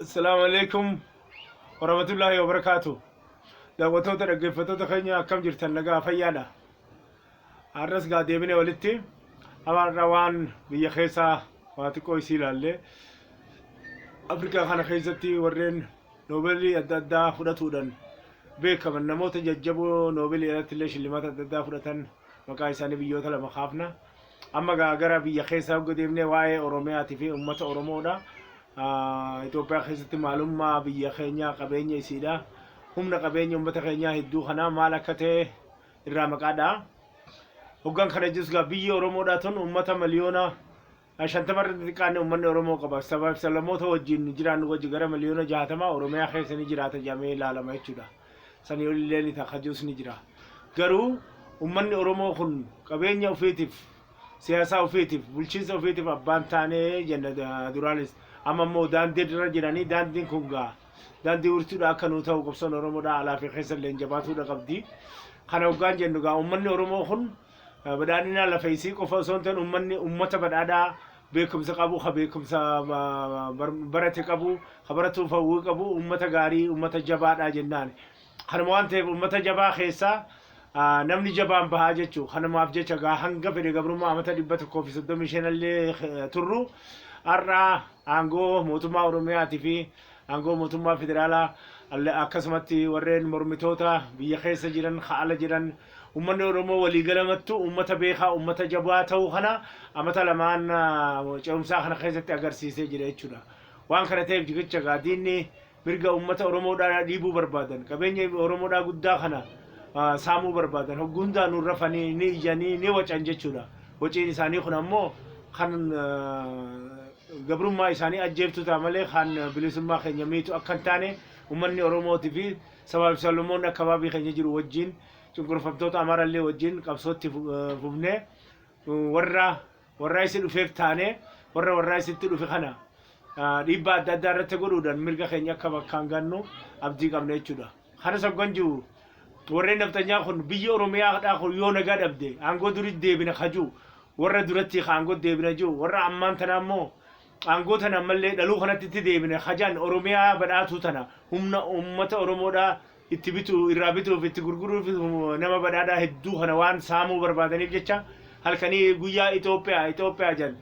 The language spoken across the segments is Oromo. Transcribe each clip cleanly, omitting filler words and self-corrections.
السلام عليكم ورحمة الله وبركاته. daawwattoota dhaggeeffattoota keenya akkam jirtan nagaa fayyaadha. Har'as gaa deebinee walitti hawaarra waan biyya keessaa waa xiqqoo isii ilaalle Afrikaa kana keessatti warreen noobeelii adda addaa fudhatuudhaan beekaman namoota jajjaboo noobeelii irratti illee shillimaata adda addaa fudhatan maqaa isaanii biyyoota lama kaafna. Amma gara biyya keessaa hogga deemnee waa'ee Oromiyaatii fi uummata Oromoodha. Itoophiyaa keessatti maalummaa biyya keenyaa qabeenya isiidha. Humna qabeenya uummata keenyaa hedduu kana maal akka ta'e irraa maqaadha. Hoggaan kana jechuun biyya Oromoodhaa tun uummata miliyoona 50 irratti xiqqaanne uummanni Oromoo qaba. Sabaaf sablammoota wajjin jiraannu wajji gara miliyoona 60 Oromiyaa keessa ni jiraata jedhamee ilaalama jechuudha. Sanii olillee ni ta'a jiruus ni jira. Garuu uummanni Oromoo kun qabeenya ofiitiif, siyaasa ofiitiif, bulchiinsa ofiitiif abbaan taanee jenna duraanis. Amma immoo daandii irra jiranii daandiin kun gaa daandii urtuudha akka nu ta'u qabsoon Oromoodhaa alaa fi keessa illee jabaatuudha qabdi. Kana hoggaan jennu gaa uummanni Oromoo kun badhaadhina lafa isii qofa osoo hin ta'in uummanni uummata badhaadhaa beekumsa qabu, ha beekumsa barate qabu, ha baratuuf hawwii qabu, uummata gaarii, uummata jabaadhaa jennaan. Kanuma waan ta'eef uummata jabaa keessaa namni jabaan bahaa jechuu kanamaaf jecha gaa hanga fedhe gabrummaa amata 135 illee turru har'a aangoo mootummaa Oromiyaatii fi aangoo mootummaa federaalaa akkasumatti warreen mormitoota biyya keessa jiran haala jiran uummanni Oromoo waliigalamattu uummata beekaa uummata jabaa ta'uu kana amata lamaan ce'umsaa kana keessatti agarsiisee jira jechuudha. Waan kana ta'eef jigicha gaadiinni mirga uummata Oromoodhaa dhiibuu barbaadan qabeenya Oromoodhaa guddaa kana saamuu barbaadan hoggundaa nu rafanii ni ijanii ni wacan jechuudha. Wociin isaanii kun ammoo kan gabrummaa isaanii ajjeeftu ta'a malee kan bilisummaa keenya miitu akka hin taane uummanni Oromootii fi sabaaf sablammoonni akkabaabii keenya jiru wajjin cunqurfamtoota Amaarallee wajjin qabsootti fufnee warra isi dhufeef taane warra isitti dhufe kana dhiibbaa adda addaa irratti godhuudhaan mirga keenya akka bakkaan gannu abdii qabna jechuudha. Kanas hoggan jiru warreen naftanyaa kun biyya Oromiyaadhaa kun yoo nagaa dhabde aangoo duritti deebina kajuu warra duratti aangoo deebina jiru warra ammaan tana ammoo aangoo tana ammallee dhaluu kanatti itti deebine hajaan Oromiyaa badhaatu tana humna uummata Oromoodhaa itti bitu irraa bituuf itti gurguruuf nama badhaadhaa hedduu kana waan saamuu barbaadaniif jecha halkanii guyyaa Itoophiyaa jan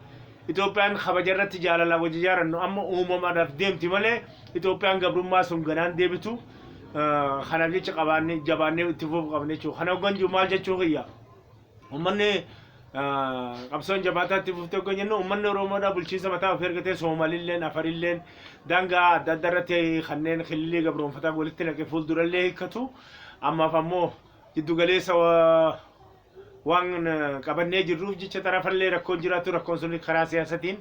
Itoophiyaan kabaja irratti jaalala wajji jaarannu amma uumamaadhaaf deemti malee Itoophiyaan gabrummaa sun ganaan deebitu kanaaf jecha qabaannee jabaannee itti fufuu qabne jechuudha. Kana hoggan jiru maal jechuu kiyya uummanni qabsoon jabaataatti fuftee hoggan jennu uummanni Oromoodhaa bulchiinsa mataa of ergatee Soomaalilleen Afarilleen daangaa adda addaa irratti kanneen kililii gabroonfataa walitti naqee fuuldurallee hiikkatu ammaaf ammoo jiddu galeessa waan qabannee jirruuf jecha tarafallee rakkoon jiraatu rakkoon sun karaa siyaasatiin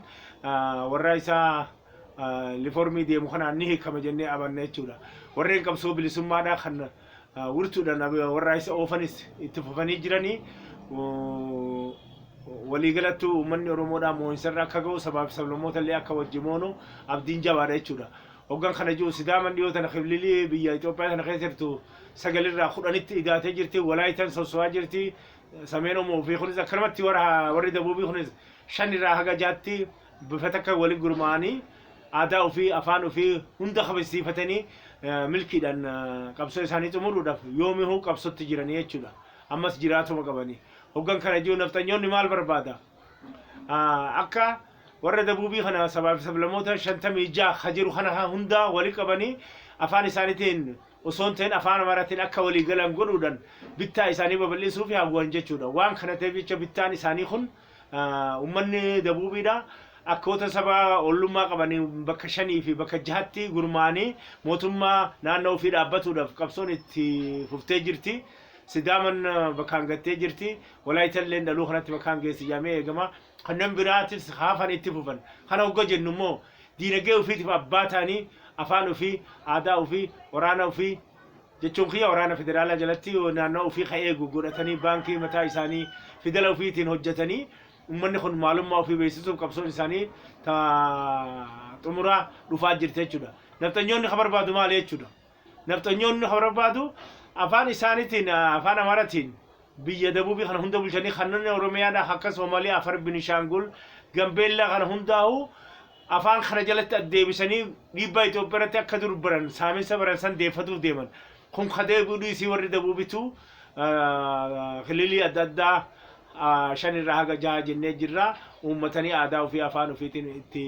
warra isaa liformii deemu kanaan ni hiikama jennee amanna jechuudha. Warreen qabsoo bilisummaadhaa kan wurtuudhaan warra isa oofanis itti fufanii jiranii waliigalattu uummanni Oromoodhaa moo'insarra akka ga'u sabaaf sablammoota illee akka wajji moonu abdiin jabaadha jechuudha. Hoggan kana jiru Sidaaman dhiyoo tana kililii biyya Itoophiyaa tana keessa jirtu sagalirraa 10tti idaatee jirti walaayitan sosso'aa jirti sameen Oromoo fi kunis akkanumatti warri dabuubii kunis 5 irraa haga 6tti bifa takka waliin gurmaa'anii aadaa ofii afaan ofii hunda kabajsiifatanii milkiidhaan qabsoo isaanii xumuruudhaaf yoomihuu qabsootti jiranii jechuudha. Ammas jiraatuma qabanii. Hoggan kana jiru naftanyoonni maal barbaada? Akka warra dabuubii kana sabaaf sablammoota 56 hajiru kana hunda walii qabanii afaan isaaniitiin osoo hin ta'in afaan Amaaraatiin akka walii galan godhuudhaan bittaa isaanii babal'isuuf hawwan jechuudha. Waan kana ta'eef jecha bittaan isaanii kun uummanni dabuubiidha. Akkoota sabaa ollummaa qabanii bakka 5 fi bakka 6tti gurmaa'anii mootummaa naannoo ofii dhaabbatuudhaaf qabsoon itti fuftee jirti. Sidaaman bakkaan gattee jirti. Walaayitallee dhaluu kanatti bakkaan geessi jaamee eegama. Kanneen biraatis haafan itti fufan. Kana hogga jennu immoo diinagdee ofiitiif abbaa ta'anii afaan ofii, aadaa ofii, waraana ofii jechuun kiyya waraana federaalaa jalatti naannoo ofii eegu godhatanii baankii mataa isaanii fidela ofiitiin hojjetanii uummanni kun maalummaa ofii beeksisuuf qabsoon isaanii xumuraa dhufaa jirti jechuudha. Naftanyoonni kan barbaadu maali jechuudha? Naftanyoonni kan barbaadu afaan isaaniitiin afaan Amaaraatiin biyya dabuubii kana hunda bulchanii kanneen Oromiyaadhaa akka Soomaalii, Afar, Binishaangul, Gambeellaa kana hundaa'u afaan kana jalatti addeebisanii dhiibbaa Itoophiyaatti akka dur baran saaminsa baran san deeffatuuf deeman kun kadee budhiisii warri dabuubitu kililii adda addaa shanirraa haga jaha jennee jirra uummatanii aadaa ofii afaan ofiitiin itti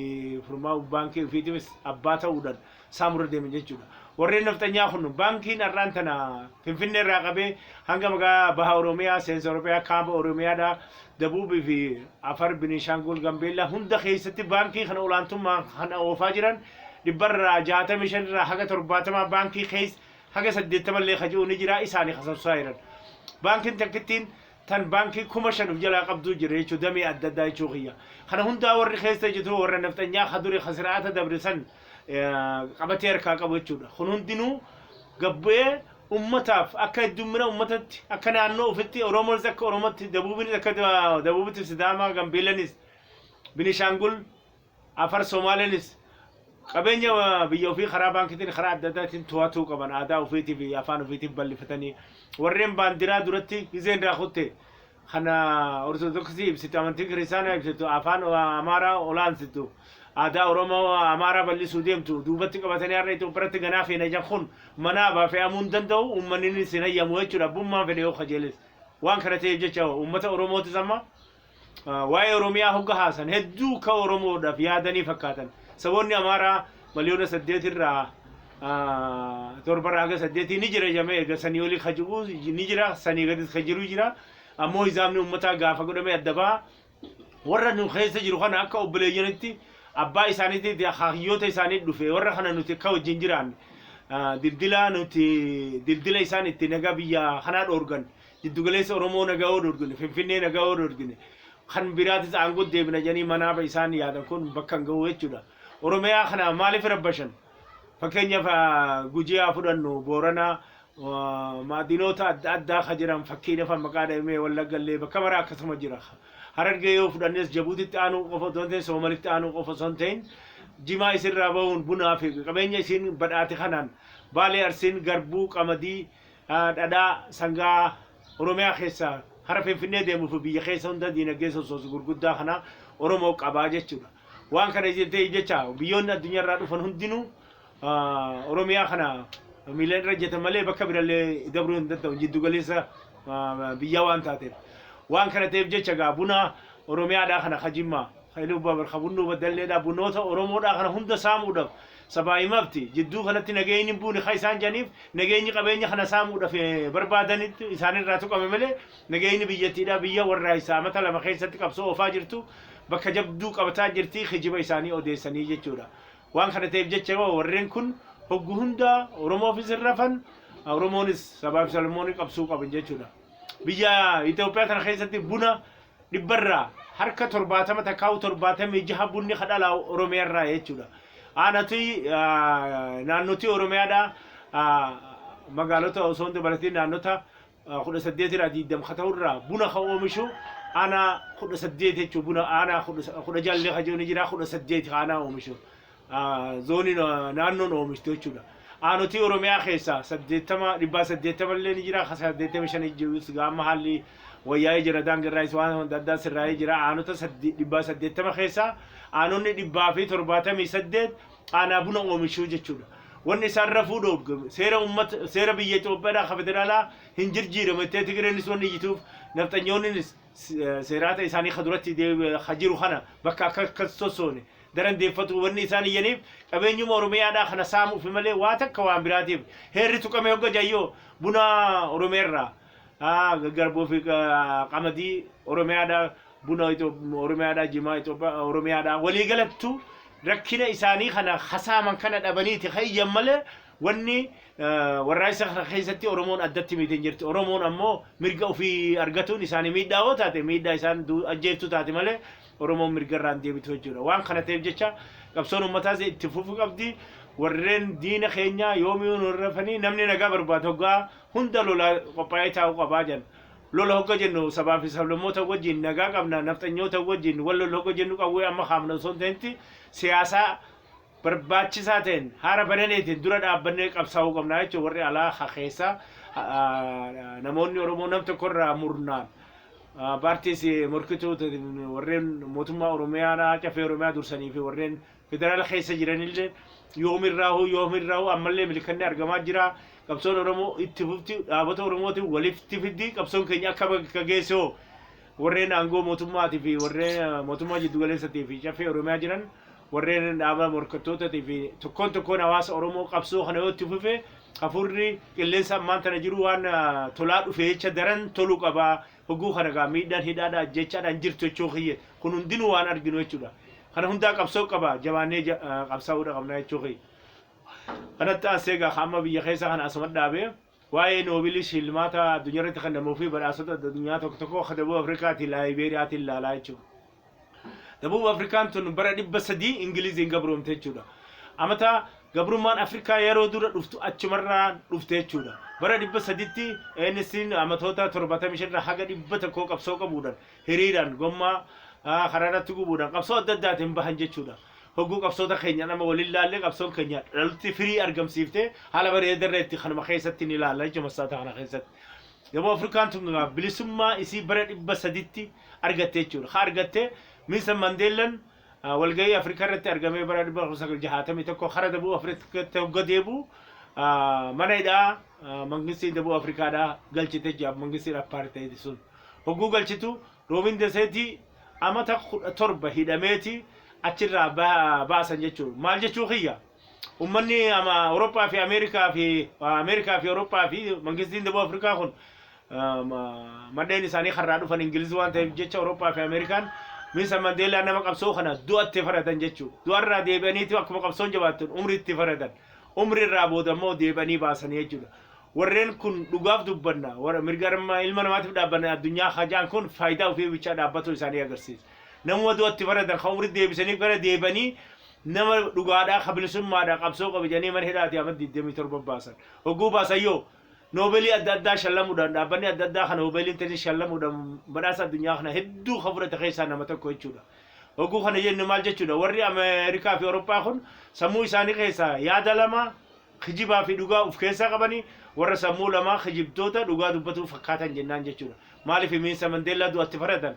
furmaa baankii ofiitiifis abbaa ta'uudhaan saamurra deeman jechuudha. warreen naftanyaa kun baankiin arraan tana Finfinnee irraa qabee hanga magaalaa Baha Oromiyaa, Seensa Oromiyaa, Kaaba Oromiyaadha, Dabuubii fi Afar Biniishaangul Gambeellaa hunda keessatti baankii kana olaantummaa kana oofaa jiran dhibbarraa 65 irraa haga 70 baankii keessa haga 80 illee kaji'uu ni jira isaanii kasabsaa jiran. Baankiin takkittiin tan baankii 5,000 jalaa qabduu jira jechuudha damee adda addaa jechuudha kiyya. Kana hundaa warri keessa jiru warra naftanyaa kaduri khasiraata dabrisan qabatee harkaa qabu jechuudha. Kun hundinuu gabbee ummataaf akka heddumina ummatatti akka naannoo ofitti Oromoonis akka Oromootti Dabuubinis akka Dabuubitti Sidaamaa Gambeellanis Biniishaangul Afar Somaalenis qabeenya biyya ofii karaa baankiitiin karaa adda addaatiin to'atuu qaban aadaa ofiitii fi afaan ofiitiif bal'ifatanii warreen baandiraa duratti gizeen raakutte kana ortodoksii ibsitu amantii kiristaanaa ibsitu afaan amaaraa olaansitu aadaa Oromoo amaaraa bal'isuu deemtu duubatti qabatanii har'a Itoophiyaatti ganaa feena jakun manaa baafe'amuun danda'u uummanni sin hayyamu jechuudha abbummaan fedhe yoo kajeeles waan kana ta'eef jecha uummata Oromootis amma waa'ee Oromiyaa hogga haasan hedduu ka Oromoodhaaf yaadanii fakkaatan saboonni amaaraa miliyoona 8 irraa 7 haga 8 ni jira jamee eega sanii olii kaji'uu ni jira sanii gadis kajiru jira ammoo hisaabni uummataa gaafa godhamee adda ba'a warra nu keessa jiru kana akka obboleeyyanitti abbaa isaaniitti hayyoota isaanii dhufe warra kana nuti akka wajjin jiraan dildila isaan itti nagaa biyya kanaa dhoorgan jiddugaleessa Oromoo nagaa dhoorgine Finfinnee nagaa dhoorgine kan biraatis aangoo deebina jedhanii manaaba isaan yaadan kun bakka hin ga'u jechuudha. Oromiyaa kana maaliif rabbashan? Fakkeenyaaf Gujii fudhannu Booranaa maadinoota adda addaa ka jiran fakkiidhaaf maqaa dhahamee Wallaggallee bakka maraa akkasuma jira. Harargee yoo fudhannes Jabuutitti aanuu qofa osoo hin ta'in Soomalitti aanuu qofa osoo hin ta'in jimaa isirraa bahuun bunaa fi qabeenya isiin badhaate kanaan Baalee Arsiin garbuu qamadii dhadhaa sangaa Oromiyaa keessaa hara Finfinnee deemuuf biyya keessa hunda diinagdee sosoos gurguddaa kana Oromoo qabaa jechuudha. Waan kana jecha biyyoonni addunyaarraa dhufan hundinuu Oromiyaa kana miilaan irra jetan malee bakka birallee dabruu hin danda'u jiddugaleessa biyya waan taateef. Waan kana ta'eef jecha gaa buna Oromiyaadhaa kana kajimmaa Hailuu Babarkabunnu badalleedhaa bunoota Oromoodhaa kana hunda saamuudhaaf sabaa himafti jidduu kanatti nageenyi buuni ka isaan janiif nageenyi qabeenya kana saamuudhaaf barbaadanitti isaanirraa tuqame malee nageenyi biyyattiidhaa biyya warraa isaa mata lama keessatti qabsoo oofaa jirtu bakka jabduu qabataa jirti kijiba isaanii odeessanii jechuudha. Waan kana ta'eef jecha warreen kun hoggu hunda Oromoofis rafan Oromoonis sabaa fi salmoonni qabsuu qaban jechuudha. Biyya Itoophiyaa kana keessatti buna dhibbarraa harka 70 takkaa'u 76 bunni kadhala Oromiyaarraa jechuudha. Aanati naannoti Oromiyaadhaa magaalota osoo hin dabalatiin naannota 18 irraa 20 ta'urraa buna ka oomishu ana 18 jechuudha buna ana 16 ka jiru ni jira 18 ka ana oomishu zooni naannoon oomishtu jechuudha. Aanoti Oromiyaa keessa 80 illee ni jira 85 jiruus gaama haalli wayyaa'ee jira daangarraa isaan hunda addaa sirraa'ee jira aanota 80 keessa aanonni 178 aanaa buna oomishuu jechuudha. Wanni isaan rafuu dhoorgamu seera biyya Itoophiyaa ka federaalaa hin jijjiiramu itti Tigireenis wanni jituuf naftanyoonnis seerata isaanii ka duratti jiru kana bakka akka sosoone daran deeffatu wanni isaan iyyaniif qabeenyuma Oromiyaadhaa kana saamuuf malee waa takka waan biraatiif heerri tuqamee hogga jayyoo buna Oromiyaarraa garbuu fi qamadii Oromiyaadhaa buna Oromiyaadhaa jimaa Itoophiyaa Oromiyaadhaa walii galattu rakkina isaanii kana hasaaman kana dhabaniiti hayyan malee wanni warraayisa keessatti Oromoon addatti miitiin jirti. Oromoon ammoo mirga ofii argatuun isaanii miidhaa taate miidhaa isaan ajjeeftu taate malee Oromoon mirga irraan deebitu jechuudha. Waan kana ta'eef jecha qabsoon uummataas itti fufuu qabdi. Warreen diina keenya yoomii nu rafanii namni nagaa barbaadu hoggaa hunda lola qophaa'ee taa'uu qabaa jiran. Lola hogga jennu sabaa fi sablammoota wajjin nagaa qabna naftanyoota wajjin wal hogga jennu qawwee amma kaafna osoo hin ta'in siyaasaa barbaachisaa ta'een haara bananeetiin dura dhaabbannee qabsaa'uu qabna jechuudha. Warri alaa keessa namoonni Oromoo nam tokkorraa murnaan paartiis morkituu warreen mootummaa Oromiyaadhaa cafee Oromiyaa dursanii fi warreen federaala keessa jiranillee yoomirraahu ammallee milkanni argamaa jira qabsoon oromoo itti fufti dhaabota oromootiin walitti fiddi qabsoon keenya akka bakka geessoo warreen aangoo mootummaatii fi warreen mootummaa jiddugaleessatii fi caffee oromiyaa jiran warreen dhaaba morkattootatii fi tokkoon hawaasa oromoo qabsoo kana yoo itti fufe hafuurri qilleensa ammaan tana jiru waan tolaa dhufee jecha daran toluu qaba hogguu kana gaa miidhaan hidhaadhaa jechaadhaan jirtu jechuu kiyye kun hundinuu waan arginu jechuudha kana hundaa qabsoo qaba jabaannee qabsaa'uudha qabna jechuu kiyye kanatti aanseegaa hamma biyya keessa kana asuma dhaabee waa'ee noobilii shilmaata addunyaa irratti kennamuu fi badhaasota addunyaa tokko Dabub Afrikaatii Laayibeeriyaatiin ilaalaa jechuudha. Dabub Afrikaan tun bara 300 Ingiliziin gabroomte jechuudha. Amata gabrummaan Afrikaa yeroo dura dhuftu achumarraa dhufte jechuudha. Bara 300tti ENC'n amatoota 75 haga 100 qabsoo qabuudhaan hiriiraan gommaa karaarratti gubuudhaan qabsoo adda addaatiin bahan jechuudha. Hogguu qabsoota keenya nama waliin laallee qabsoon keenya dhalti firii argamsiifte haala bareedarreetti kanuma keessatti ni ilaalla jechuudha massaata kana keessatti. Dabub Afrikaan tun bilisummaa isii bara 300tti argatte jechuudha. Ha argatte Nelson Mandeelaan walgahii Afrikaa irratti argamee bara 1961 hara Dabub Afrikaatti hogga deebu mana hidhaa mangistii Dabub Afrikaadhaa galchite jira mangistii apartheid sun. Hogguu galchitu Roobiin Deseetii amata 17 hidhameeti achirraa baasan jechuudha. Maal jechuu kiyya? Ummanni Awurooppaa fi Ameerikaa fi Awurooppaa fi mangistiin Dabub Afrikaa kun maddeen isaanii karraa dhufan Ingiliz waan ta'eef jecha Awurooppaa fi Ameerikaan Nelson Mandeelaa nama qabsoo kana du'atti faratan jechuudha. Du'arraa deebi'aniiti akkuma qabsoon jabaattan umriitti faratan. Umriirraa booda immoo deebi'anii baasan jechuudha. Warreen kun dhugaaf dubbanna warra mirga ilma namaatiif dhaabbanne addunyaa hajaan kun faayidaa ofii bichaa dhaabbatuu isaanii agarsiisa. Nama du'atti faratan kan umrii deebisanii gara deebanii nama dhugaadhaa bilisummaadhaa qabsoo qabajanii mana hidhaati amma 27 baasan. Hogguu baasan yoo noobeelii adda addaa shallamuudhaan dhaabbanni adda addaa kana noobeeliin ta'e shallamuudhaan badhaasa addunyaa kana hedduu fudhate keessaa nama tokko jechuudha. Hogguu kana jennu maal jechuudha warri Ameerikaa fi Awurooppaa kun sammuu isaanii keessaa yaada lama kijibaa fi dhugaa of keessaa qabanii warra sammuu lama kijibtoota dhugaa dubbatu fakkaatan jennaan jechuudha. Maaliif Nelson Mandeelaa du'atti faratan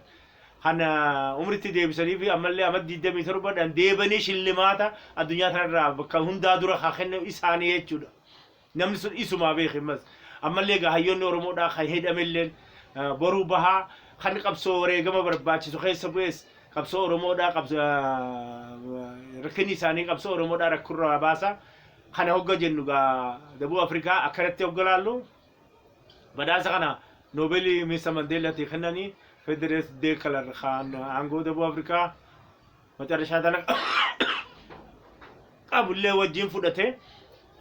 hana umritti deebisanii fi ammallee amma 27 dhaan deebanii shillimaata addunyaa kanarraa bakka hundaa dura haa kennu isaanii jechuudha. Namni sun isumaa beekimas ammallee hayyoonni Oromoodhaa kan hidhamelleen boruu bahaa kan qabsoo wareegama barbaachisu keessa bu'es qabsoo Oromoodhaa rakkinni isaanii qabsoo Oromoodhaa rakkurraa baasa kana hogga jennu Dabub Afrikaa akkanatti hogga laallu badhaasa kana noobeelii Nelson Mandeelaatti kennanii Federees Deekalar kan aangoo Dabub Afrikaa macarashaa tana qabullee wajjin fudhate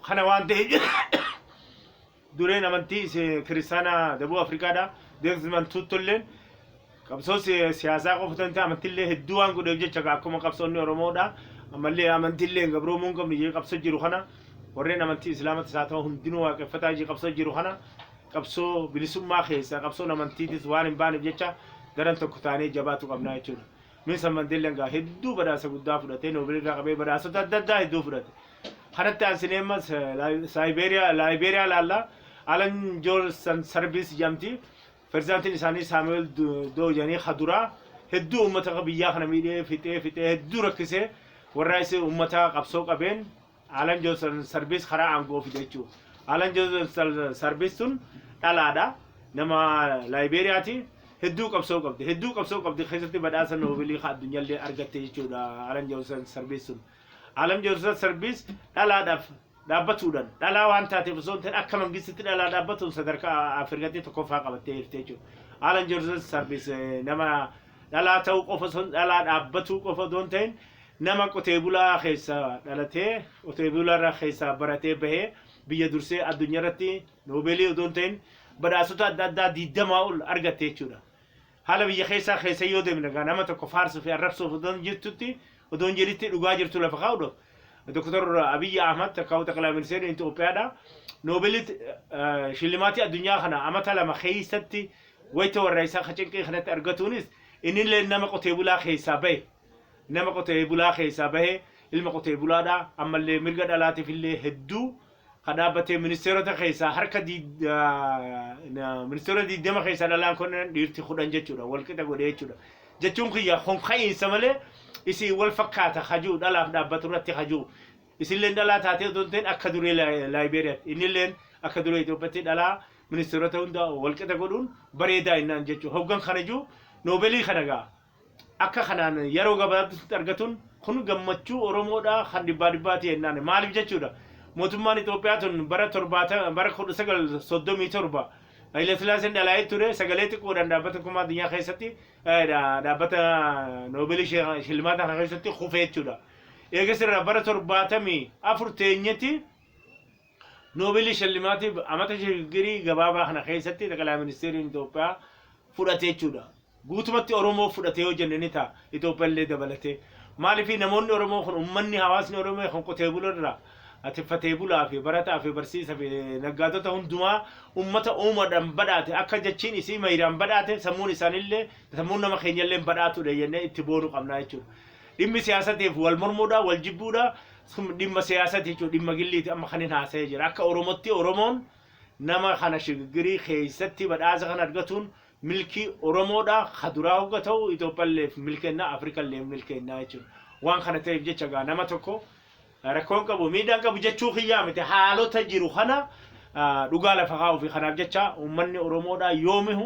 kana waan ta'e dureen amantii kiristaanaa Dabub Afrikaadhaa Desmond Tutuilleen qabsoo siyaasaa qofatan ta'e amantiillee hedduu waan godheef jecha akkuma qabsoonni Oromoodhaa ammallee amantiillee gabroomuu hin qabne qabsoo jiru kana warreen amantii Islaamaa isaa ta'u hundinuu waaqeffataa qabsoo jiru kana qabsoo bilisummaa keessa qabsoo amantiitis waan hin baaneef jecha daran tokko taanee jabaatu qabnaa jechuudha. Nelson Mandeelaan hedduu badhaasa guddaa fudhatee noobeelirraa qabee badhaasota adda addaa hedduu fudhate. Kanatti aansineemmas Laayibeeriyaa laallaa Alan Joolsan Sarbiis jamti pirezidaantiin isaanii Saamu'eel Dooyanii Haduraa hedduu uummata biyyaa kana miidhee fixee hedduu rakkisee warra isii uummata qabsoo qabeen Alan Joolsan Sarbiis karaa aangoo fide jechuudha. Alan Joolsan Sarbiis sun dhalaadha nama Laayibeeriyaati. Hedduu qabsoo qabdi keessatti badhaasa noobeelii addunyaallee argatte jechuudha Alan Joolsan Sarbiis sun. Alan Joolsan Sarbiis dhalaadhaaf dhaabbatuudhaan dhalaa waan taateef osoo ta'e akka mangistitti dhalaa dhaabbatuun sadarkaa Afrikaatti tokkoffaa qabattee jirti jechuudha. Alan Joolsan Sarbiis nama dhalaa ta'uu qofa osoo dhalaa dhaabbatuu qofa osoo ta'in nama qotee bulaa keessa dhalatee qotee bulaarraa keessa baratee bahee biyya dursee addunyaa irratti noobeelii osoo ta'in badhaasota adda addaa 20 ol argatte jechuudha. Haala biyya keessa yoo deemne nama tokko faarsuu fi arrabsuuf osoo jirtutti odoo jiritti dhugaa jirtu lafa kaa'uudhaaf Dr. Abiy Ahmed takkaa'u Xaqilaa Ministeerri Itoophiyaadha. Noobeelii shillimaatii addunyaa kana amata lama keessatti wayita warra isaa qacinqii kanatti argatuunis innillee nama qotee bulaa keessaa bahe ilma qotee bulaadha ammallee mirga dhalaatiif illee hedduu kadhaabbatee ministeerota keessaa harka ministeerota 20 keessaa dhalaan kun dhiirti 10 jechuudha walqixa godhee jechuudha. Jechuun kiyya honqa'iinsa malee isi wal fakkaata hajuu dhalaaf dhaabbatu irratti hajuu isilleen dhalaa taatee donteen akka duree Laayibeeriyaat innilleen akka duree Itoophiyaatti dhalaa ministeerota hunda walqixa godhuun bareedaa innaan jechuudha hoggan kana juu noobeelii kana gaa akka kanaan yeroo gabaabduutti argatuun kun gammachuu Oromoodhaa kan dhibbaatti yennaan maaliif jechuudha mootummaan Itoophiyaa tun bara 1937 Haile Sillaaseen dhalaa'ee ture sagalee xiqqoodhaan dhaabbata kumaa addunyaa keessatti dhaabbata noobeelii shilmaata kana keessatti kufee jechuudha eegas irraa bara 74 teenyetti noobeelii shilmaatiif amata shiggirii gabaabaa kana keessatti Xaqalaa Ministeeriin Itoophiyaa fudhatee jechuudha guutumatti Oromoo fudhatee yoo jenne ni ta'a Itoophiyaallee dabalatee maaliif namoonni Oromoo kun uummanni hawaasni Oromoo kan qotee bularraa atifatee bulaa fi barataa fi barsiisaa fi naggaatota hundumaa uummata uumadhaan badhaate akka jechiin isii maayiraan badhaate sammuun isaanillee sammuun nama keenyallee badhaatudha jennee itti boonu qabna jechuudha dhimmi siyaasatiif wal mormuudha wal jibbuudha dhimma siyaasati jechuudha dhimma gilliiti amma kan hin haasa'ee jira akka Oromootti Oromoon nama kana shiggirii keessatti badhaasa kan argatuun milkii Oromoodha kaduraa hogga ta'u Itoophiyaallee milkeenna Afrikaallee milkeenna jechuudha waan kana ta'eef jecha gaa nama tokko rakkoon qabu miidhaan qabu jechuu kiyyaa miti haalota jiru kana dhugaa lafa kaa'uu fi kanaaf jecha uummanni Oromoodha yoomihu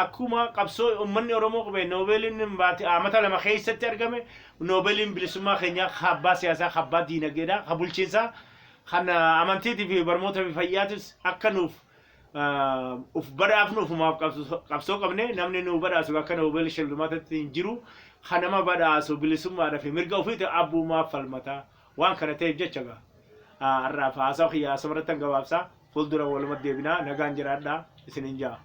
akkuma qabsoo uummanni Oromoo qabe noobeeliin baate amata lama keessatti argame noobeeliin bilisummaa keenyaa kabbaa siyaasaa kabbaa diinagdeedha ka bulchiinsaa kan amantiitii fi barnoota fi fayyaatis akka nuuf uf badhaafnuuf maaf qabsoo qabne namni nu badhaasu akka noobeelii shilmaatatti hin jiru kan nama badhaasu bilisummaadha fi mirga ofiiti abbuumaaf falmataa waan kana ta'eef jecha gaa har'aaf haasawa kiyyaa asirratti gabaabsaa fuuldura walumaa deebinaa nagaan jiraadhaa isiniin jaa